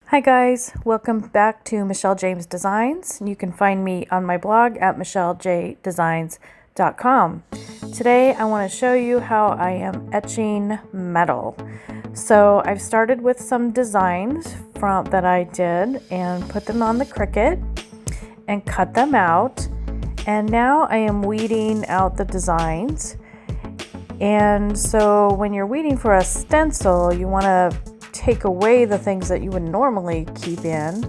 Hi guys, welcome back to Michelle James Designs. You can find me on my blog at michellejdesigns.com. Today I want to show you how I am etching metal. So I've started with some designs that I did and put them on the Cricut and cut them out. And now I am weeding out the designs. And so when you're weeding for a stencil, you want to take away the things that you would normally keep in,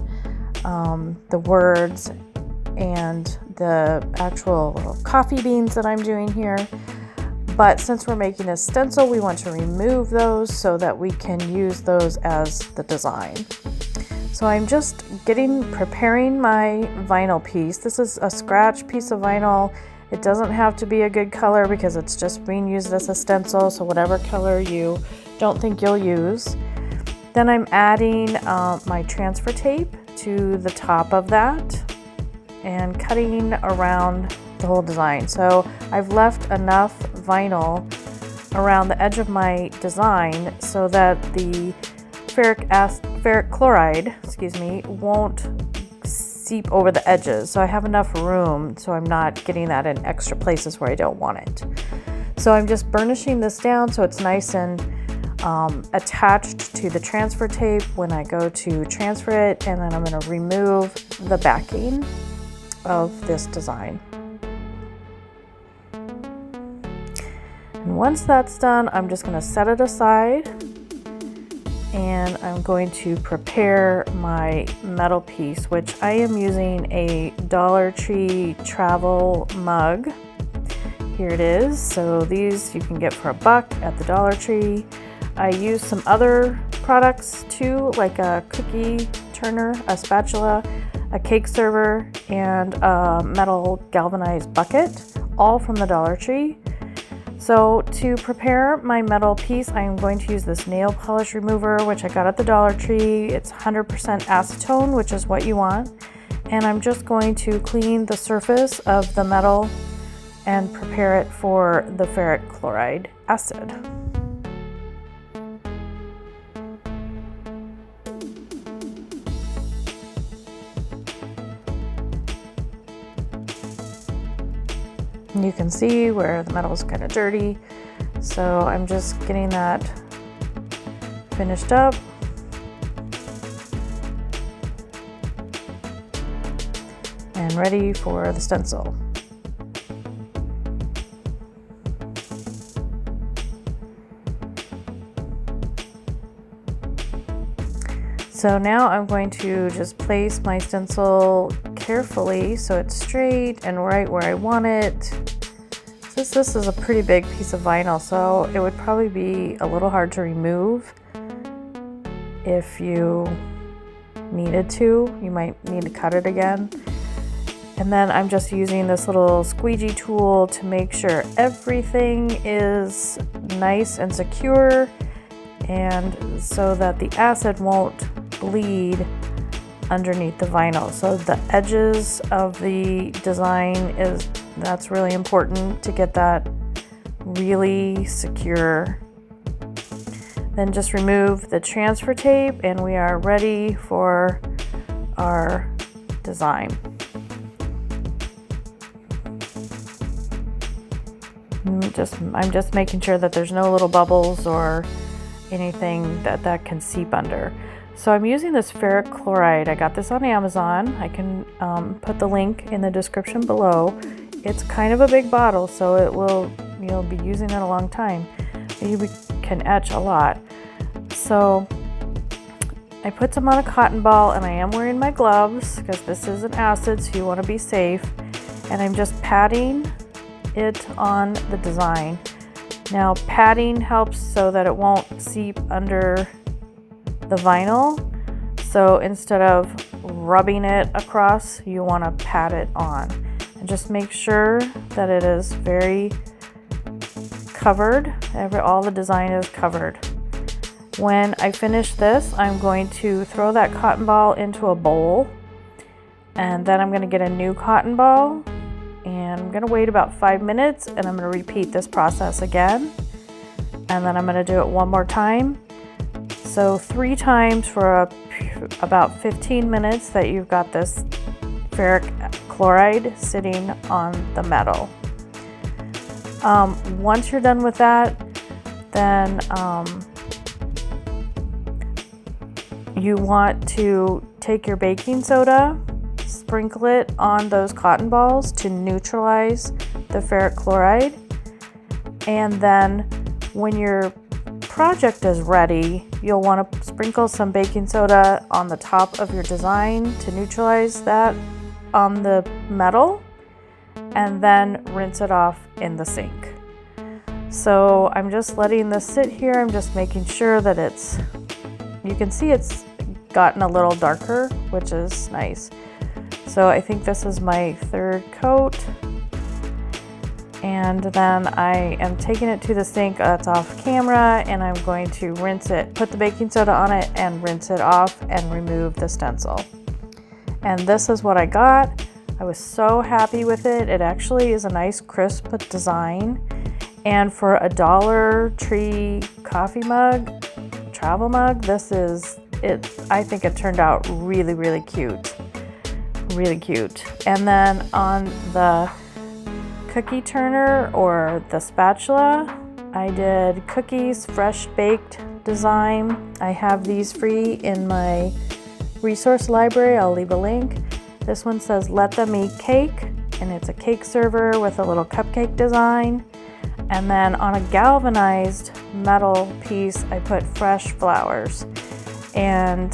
the words and the actual little coffee beans that I'm doing here. But since we're making a stencil, we want to remove those so that we can use those as the design. So I'm just preparing my vinyl piece. This is a scratch piece of vinyl. It doesn't have to be a good color because it's just being used as a stencil, so whatever color you don't think you'll use. Then I'm adding my transfer tape to the top of that and cutting around the whole design. So I've left enough vinyl around the edge of my design so that the ferric chloride, won't seep over the edges. So I have enough room so I'm not getting that in extra places where I don't want it. So I'm just burnishing this down so it's nice and attached to the transfer tape when I go to transfer it, and then I'm going to remove the backing of this design. And once that's done, I'm just going to set it aside and I'm going to prepare my metal piece, which I am using a Dollar Tree travel mug. Here it is. So these you can get for $1 at the Dollar Tree. I use some other products too, like a cookie turner, a spatula, a cake server, and a metal galvanized bucket, all from the Dollar Tree. So to prepare my metal piece, I am going to use this nail polish remover, which I got at the Dollar Tree. It's 100% acetone, which is what you want. And I'm just going to clean the surface of the metal and prepare it for the ferric chloride acid. You can see where the metal is kind of dirty, so I'm just getting that finished up. And ready for the stencil. So now I'm going to just place my stencil carefully so it's straight and right where I want it. Since this is a pretty big piece of vinyl, so it would probably be a little hard to remove. If you needed to, you might need to cut it again. And then I'm just using this little squeegee tool to make sure everything is nice and secure, and so that the acid won't bleed underneath the vinyl. So the edges of the design that's really important to get that really secure. Then just remove the transfer tape and we are ready for our design. I'm just making sure that there's no little bubbles or anything that can seep under. So I'm using this ferric chloride. I got this on Amazon. I can put the link in the description below. It's kind of a big bottle, so you'll be using it a long time. You can etch a lot. So I put some on a cotton ball, and I am wearing my gloves because this is an acid, so you want to be safe. And I'm just patting it on the design. Now patting helps so that it won't seep under the vinyl. So instead of rubbing it across, you want to pat it on. And just make sure that it is very covered. All the design is covered. When I finish this, I'm going to throw that cotton ball into a bowl, and then I'm going to get a new cotton ball, and I'm going to wait about 5 minutes, and I'm going to repeat this process again, and then I'm going to do it one more time. So 3 times for about 15 minutes that you've got this ferric chloride sitting on the metal. Once you're done with that, then you want to take your baking soda, sprinkle it on those cotton balls to neutralize the ferric chloride, and then when your project is ready, you'll want to sprinkle some baking soda on the top of your design to neutralize that on the metal, and then rinse it off in the sink. So I'm just letting this sit here. I'm just making sure that you can see it's gotten a little darker, which is nice. So I think this is my 3rd coat. And then I am taking it to the sink that's off camera, and I'm going to rinse it, put the baking soda on it and rinse it off and remove the stencil. And this is what I got. I was so happy with it. It actually is a nice crisp design. And for a Dollar Tree coffee mug, travel mug, this is it. I think it turned out really, really cute. Really cute. And then on the cookie turner or the spatula, I did cookies, fresh baked design. I have these free in my resource library. I'll leave a link. This one says let them eat cake, and it's a cake server with a little cupcake design. And then on a galvanized metal piece, I put fresh flowers. And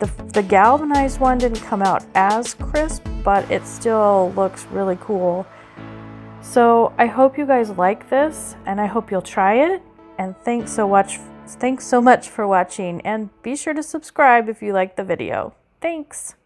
the galvanized one didn't come out as crisp, but it still looks really cool. So I hope you guys like this, and I hope you'll try it. And thanks so much for watching, and be sure to subscribe if you like the video. Thanks.